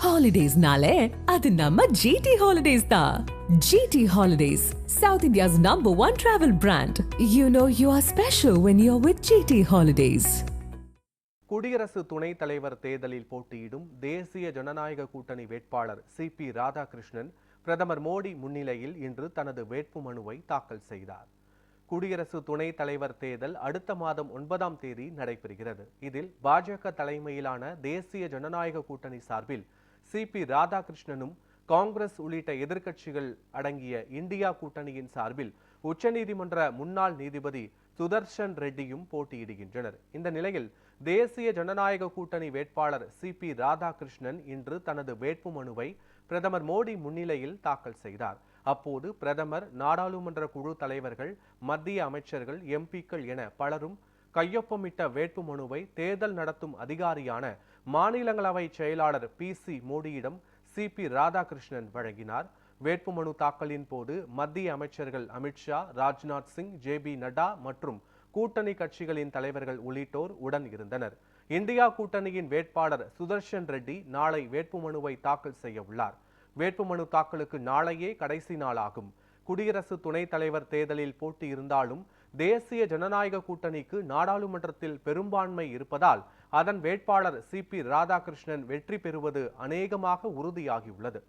Holidays-nale, adu namma GT Holidays da. GT Holidays, South India's #1 travel brand. You know you are special when you're with GT Holidays. குடியரசு துணைத் தலைவர் தேர்தலில் போட்டியிடும் தேசிய ஜனநாயக கூட்டணி வேட்பாளர் சிபி ராதாகிருஷ்ணன் பிரதமர் மோடி முன்னிலையில் இன்று தனது வேட்புமனுவை தாக்கல் செய்தார். குடியரசு துணைத் தலைவர் தேர்தல் அடுத்த மாதம் 9ஆம் தேதி நடைபெறுகிறது. இதில் பாஜக தலைமையிலான தேசிய ஜனநாயக கூட்டணி சார்பில் சிபி ராதாகிருஷ்ணனும் காங்கிரஸ் உள்ளிட்ட எதிர்க்கட்சிகள் அடங்கிய இந்தியா கூட்டணியின் சார்பில் உச்சநீதிமன்ற முன்னாள் நீதிபதி சுதர்ஷன் ரெட்டியும் போட்டியிடுகின்றனர். இந்த நிலையில் தேசிய ஜனநாயக கூட்டணி வேட்பாளர் சிபி ராதாகிருஷ்ணன் இன்று தனது வேட்புமனுவை பிரதமர் மோடி முன்னிலையில் தாக்கல் செய்தார். அப்போது பிரதமர், நாடாளுமன்ற குழு தலைவர்கள், மத்திய அமைச்சர்கள், எம்பிக்கள் என பலரும் கையொப்பமிட்ட வேட்புமனுவை தேர்தல் நடத்தும் அதிகாரியான மாநிலங்களவை செயலாளர் PC மோடியிடம் சிபி ராதாகிருஷ்ணன் வழங்கினார். வேட்புமனு தாக்கலின் போது மத்திய அமைச்சர்கள் அமித்ஷா, ராஜ்நாத் சிங், JB நட்டா மற்றும் கூட்டணி கட்சிகளின் தலைவர்கள் உள்ளிட்டோர் உடன் இருந்தனர். இந்தியா கூட்டணியின் வேட்பாளர் சுதர்ஷன் ரெட்டி நாளை வேட்புமனுவை தாக்கல் செய்ய உள்ளார். வேட்புமனு தாக்கலுக்கு நாளையே கடைசி நாளாகும். குடியரசு துணைத் தலைவர் தேர்தலில் போட்டி இருந்தாலும் தேசிய ஜனநாயக கூட்டணிக்கு நாடாளுமன்றத்தில் பெரும்பான்மை இருப்பதால் அதன் வேட்பாளர் சிபி ராதாகிருஷ்ணன் வெற்றி பெறுவது அநேகமாக உறுதியாகியுள்ளது.